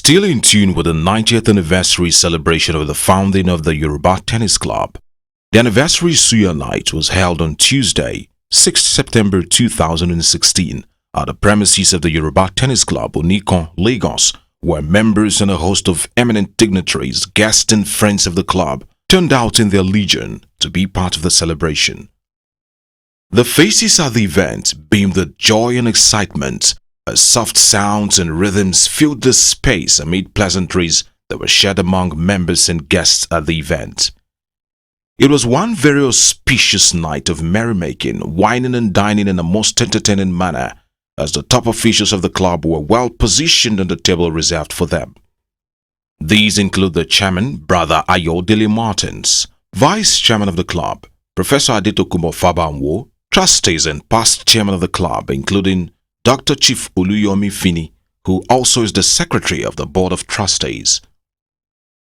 Still in tune with the 90th anniversary celebration of the founding of the Yoruba Tennis Club, the anniversary Suya Nite was held on Tuesday, 6 September 2016 at the premises of the Yoruba Tennis Club, Onikon, Lagos, where members and a host of eminent dignitaries, guests and friends of the club turned out in their legion to be part of the celebration. The faces at the event beamed with joy and excitement as soft sounds and rhythms filled the space amid pleasantries that were shared among members and guests at the event. It was one very auspicious night of merrymaking, wining and dining in a most entertaining manner, as the top officials of the club were well positioned on the table reserved for them. These include the chairman, Brother Ayodele Martins, vice chairman of the club, Professor Adetokunbo Fabanwo, trustees and past chairman of the club, including Dr. Chief Oluyomi Fini, who also is the secretary of the board of trustees.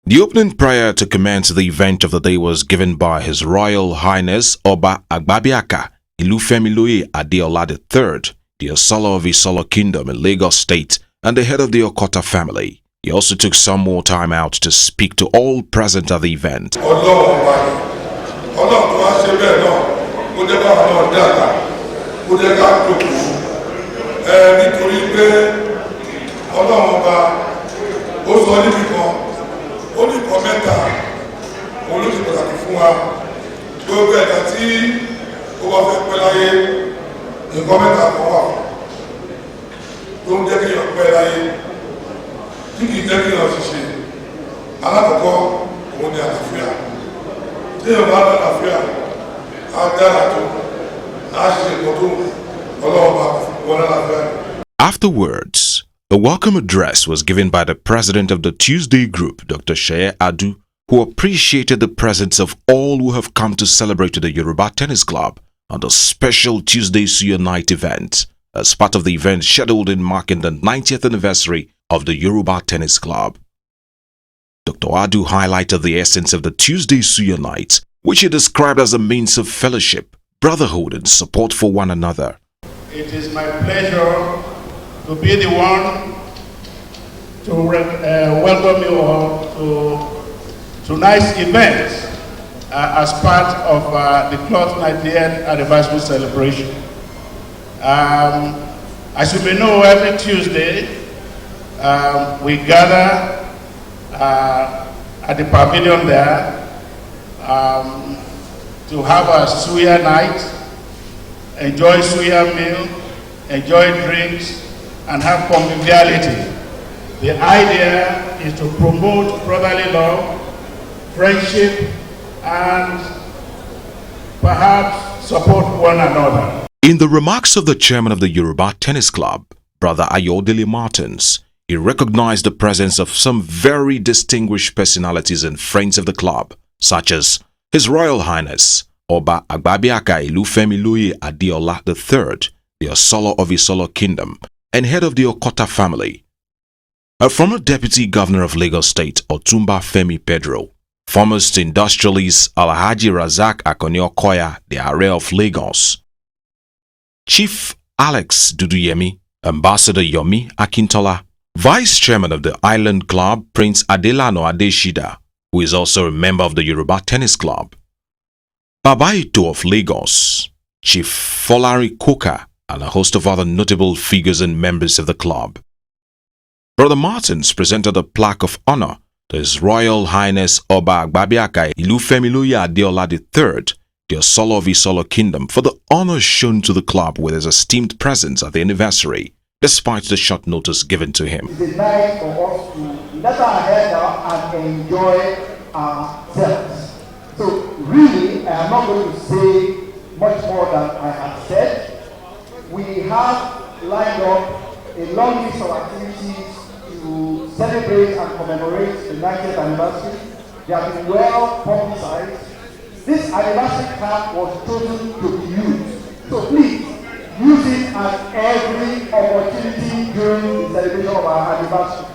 The opening prayer to commence the event of the day was given by His Royal Highness Oba Agbabiaka Ilufemiloye Adeola III, the Osolo of Isolo Kingdom in Lagos State and the head of the Okota family. He also took some more time out to speak to all present at the event. Nítorí pé Ọlọ́run ọba ó sọ níbi kan ó ní nǹkan mẹ́ta òun ló ti pàtàkì fún wa gbogbo ẹ̀dá tí ó bá fẹ́ pẹ́ láyé nǹkan mẹ́ta kan wà tó ń jẹ́ kí èèyàn pẹ́ láyé tí kìí jẹ́ kí èèyàn ṣiṣẹ́. Alákọ̀ọ́kọ́ òun ni àlàáfíà tí èèyàn bá ní àlàáfíà á dára tó á ṣe nǹkan tó Ọlọ́run bá wọlé àlàáfíà. Afterwards, a welcome address was given by the president of the Tuesday group, Dr. Sheye Adu, who appreciated the presence of all who have come to celebrate the Yoruba Tennis Club on the special Tuesday Suya Night event, as part of the event scheduled in marking the 90th anniversary of the Yoruba Tennis Club. Dr. Adu highlighted the essence of the Tuesday Suya Night, which he described as a means of fellowship, brotherhood and support for one another. It is my pleasure to be the one to welcome you all to tonight's event as part of the club's 90th anniversary celebration. As you may know, every Tuesday we gather at the pavilion there to have a Suya night, enjoy Suya meal, enjoy drinks, and have conviviality. The idea is to promote brotherly love, friendship, and perhaps support one another. In the remarks of the chairman of the Yoruba Tennis Club, Brother Ayodele Martins, he recognized the presence of some very distinguished personalities and friends of the club, such as His Royal Highness Oba Agbabiaka Ilufemiloye Adeola III, the Osolo of Isolo Kingdom, and head of the Okota family. A former deputy governor of Lagos State, Otumba Femi Pedro, foremost industrialist Alhaji Razak Akoni-Okoya, the Ààrẹ of Lagos, Chief Alex Duduyemi, Ambassador Yomi Akintola, Vice Chairman of the Island Club, Prince Adelano Adeshida, who is also a member of the Yoruba Tennis Club, Baba Ito of Lagos, Chief Folari Koka, and a host of other notable figures and members of the club. Brother Martins presented a plaque of honor to His Royal Highness Oba Agbabiaka Ilufemiloye Adeola III, the Osolo of Isolo Kingdom, for the honor shown to the club with his esteemed presence at the anniversary, despite the short notice given to him. It's a night for us to let our head down and enjoy ourselves. So really, I am not going to say much more than I have said. We have lined up a long list of activities to celebrate and commemorate the 90th anniversary. They have been well publicized. This anniversary card was chosen to be used. So please, use it at every opportunity during the celebration of our anniversary.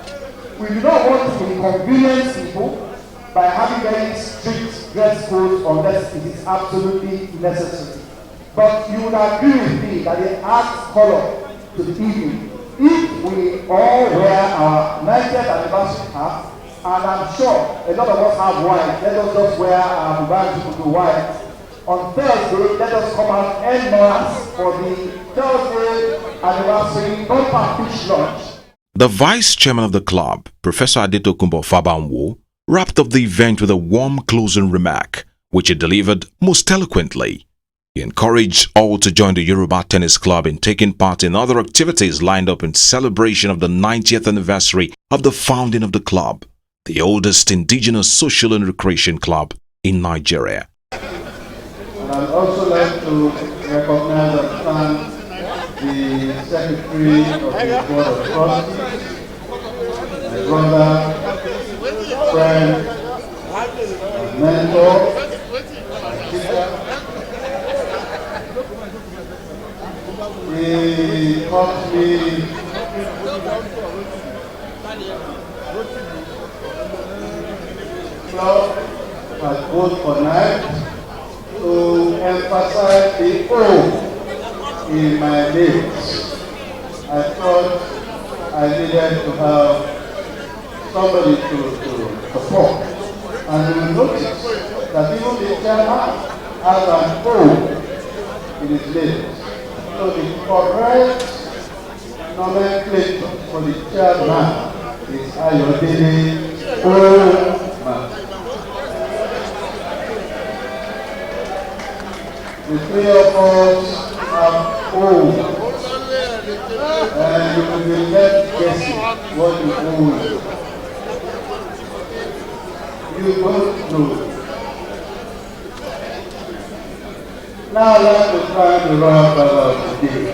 We do not want to inconvenience people by having very strict dress codes unless it is absolutely necessary. But you would agree with me that it adds color to the evening if we all wear our 90th anniversary hat, and I'm sure a lot of us have white, let us just wear our Bubanji to white. On Thursday, let us come out en masse for the Thursday anniversary bumper fish lunch. The vice chairman of the club, Professor Adetokunbo Fabanwo, wrapped up the event with a warm closing remark, which he delivered most eloquently. He encouraged all to join the Yoruba Tennis Club in taking part in other activities lined up in celebration of the 90th anniversary of the founding of the club, the oldest indigenous social and recreation club in Nigeria. And I'd also like to recognize and thank the Secretary of the Board of Trustees, my brother, friend, my mentor, my teacher. He taught me at both for night to emphasize the O in my names. I thought I needed to have somebody to support. And you will notice that even the chairman has an O in his name. So the correct nomenclature for the chairman is Ayodele O-Man. The three of us have O, and you will be left guessing what you O is. You both know. Now I'd like to try the royal father of the day.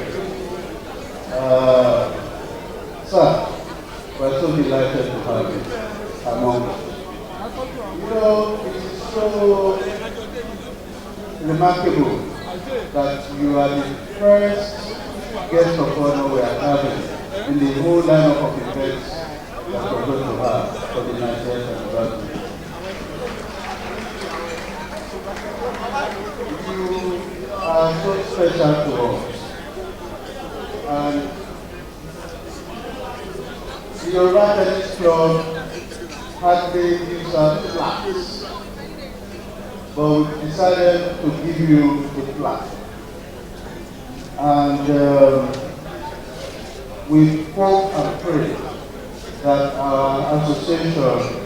Sir, we're so delighted to have you among us. You know, it is so remarkable that you are the first guest of honor we are having in the whole lineup of events that we're going to have for the 90th anniversary. You are so special to us. And the Yoruba Tennis Club hardly gives us plaques, but we decided to give you a plaque. And we hope and pray that our association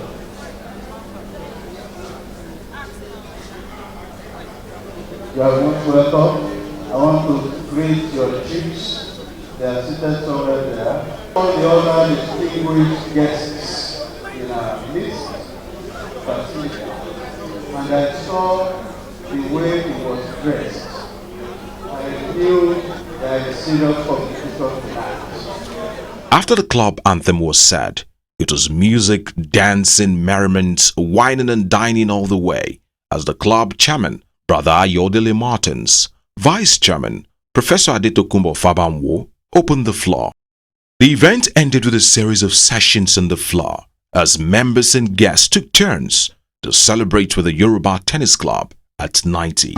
you are most welcome. I want to greet your chiefs. They are seated somewhere there. All the other distinguished guests in our list facility. And I saw the way he was dressed. I knew there is serious competition tonight. After the club anthem was said, it was music, dancing, merriment, whining and dining all the way as the club chairman, Brother Ayodele Martins, Vice Chairman, Professor Adetokunbo Fabanwo, opened the floor. The event ended with a series of sessions on the floor as members and guests took turns to celebrate with the Yoruba Tennis Club at Nite.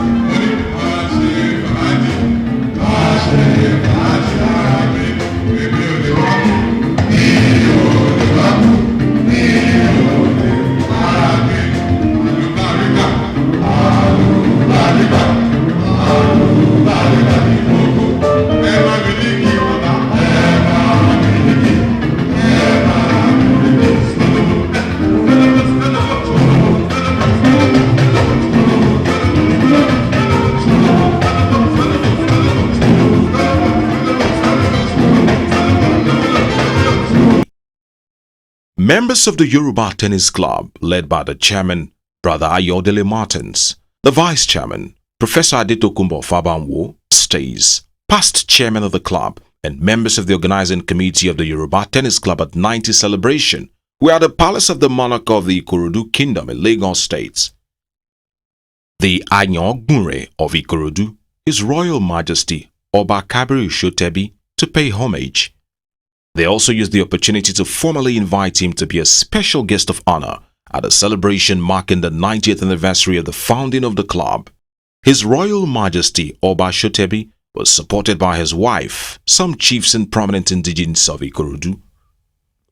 Members of the Yoruba Tennis Club, led by the chairman, Brother Ayodele Martins, the vice chairman, Professor Adetokunbo Fabanwo, stays, past chairman of the club, and members of the organizing committee of the Yoruba Tennis Club at 90 celebration were at the palace of the monarch of the Ikorodu Kingdom in Lagos State. The Anyogunre of Ikorodu, His Royal Majesty Oba Kabir Shotebi, to pay homage. They also used the opportunity to formally invite him to be a special guest of honor at a celebration marking the 90th anniversary of the founding of the club. His Royal Majesty Oba Shotebi was supported by his wife, some chiefs and prominent indigents of Ikorodu.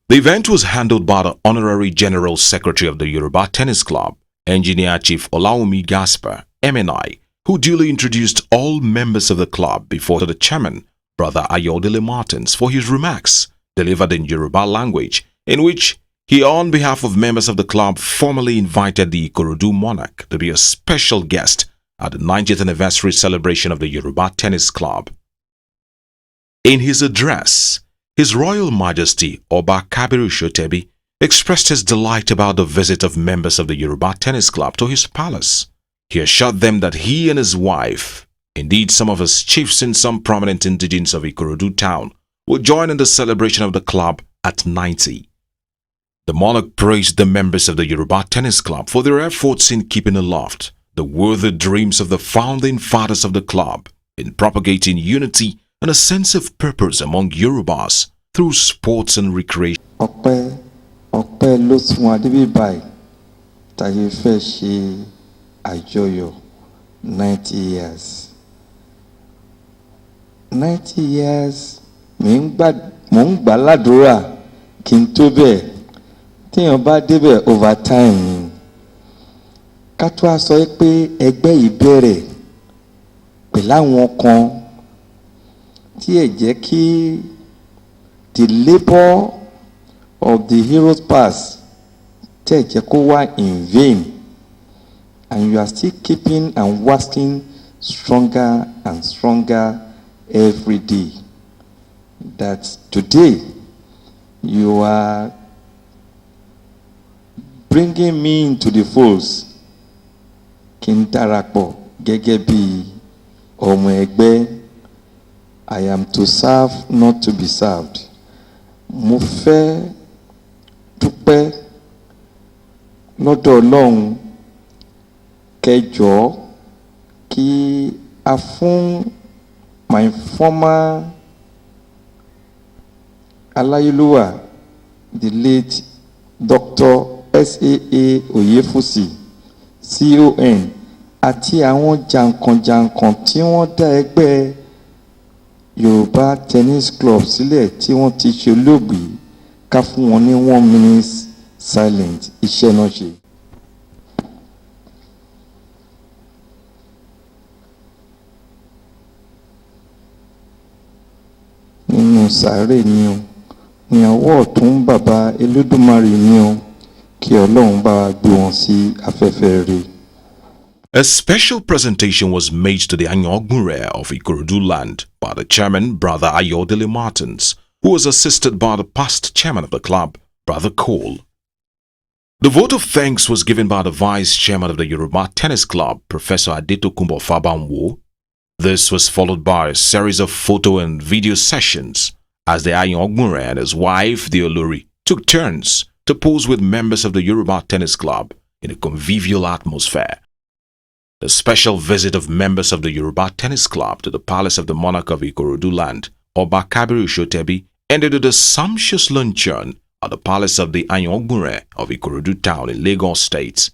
The event was handled by the Honorary General Secretary of the Yoruba Tennis Club, Engineer Chief Olaomi Gaspar, MNI, who duly introduced all members of the club before the chairman, Brother Ayodele Martins, for his remarks delivered in Yoruba language, in which he, on behalf of members of the club, formally invited the Ikorodu monarch to be a special guest at the 90th anniversary celebration of the Yoruba Tennis Club. In his address, His Royal Majesty Oba Kabiru Shotebi expressed his delight about the visit of members of the Yoruba Tennis Club to his palace. He assured them that he and his wife, indeed some of his chiefs and some prominent indigents of Ikorodu town, would join in the celebration of the club at 90. The monarch praised the members of the Yoruba Tennis Club for their efforts in keeping aloft the worthy dreams of the founding fathers of the club in propagating unity and a sense of purpose among Yorubas through sports and recreation. Ọpẹ́ ló sún wa débi báyìí táyé fẹ́ ṣe àjọyọ̀ 90 years. 90 years mò ń gbà ládùúrà kí n tó bẹ́ẹ̀ téèyàn bá débẹ̀ over time ni. Ká tó a sọ pé ẹgbẹ́ yìí bẹ̀rẹ̀ pẹ̀lú àwọn kan tí ẹ jẹ́ kí the labour of the heroes past tẹ́ ẹ jẹ́ kó wá in vain, and you are still keeping and waxing stronger and stronger every day. That today you are bringing me into the folds. Kí n darapọ̀ gẹ́gẹ́ bí ọmọ ẹgbẹ́. I am to serve, not to be served. Mo fẹ́ dúpẹ́ lọ́dọ̀ Ọlọ́run kẹjọ kí a fún my former aláyélúwà, the late Dr. S.A.A. Oyefusi, CON, àti àwọn jàǹkànjàǹkàn tí wọ́n dá ẹgbẹ́ Yoruba Tennis Club sílẹ̀ tí wọ́n ti ṣe olóògbé, ká fún wọn ní 1 minute silent iṣẹ́ náà ṣe. Nínú sàárè ni o, ní ọwọ́ ọ̀tún bàbá Elédùmarè ni o, kí Ọlọ́run bá gbé wọn sí afẹ́fẹ́ rere. A special presentation was made to the Anyogunre of Ikorodu land by the chairman, Brother Ayodele Martins, who was assisted by the past chairman of the club, Brother Cole. The vote of thanks was given by the vice chairman of the Yoruba Tennis Club, Professor Adetokunbo Fabanwo. This was followed by a series of photo and video sessions as the Anyogunre and his wife, the Olori, took turns to pose with members of the Yoruba Tennis Club in a convivial atmosphere. The special visit of members of the Yoruba Tennis Club to the palace of the monarch of Ikorodu land, Oba Kabiru Shotebi, ended with a sumptuous luncheon at the palace of the Anyogunre of Ikorodu town in Lagos State.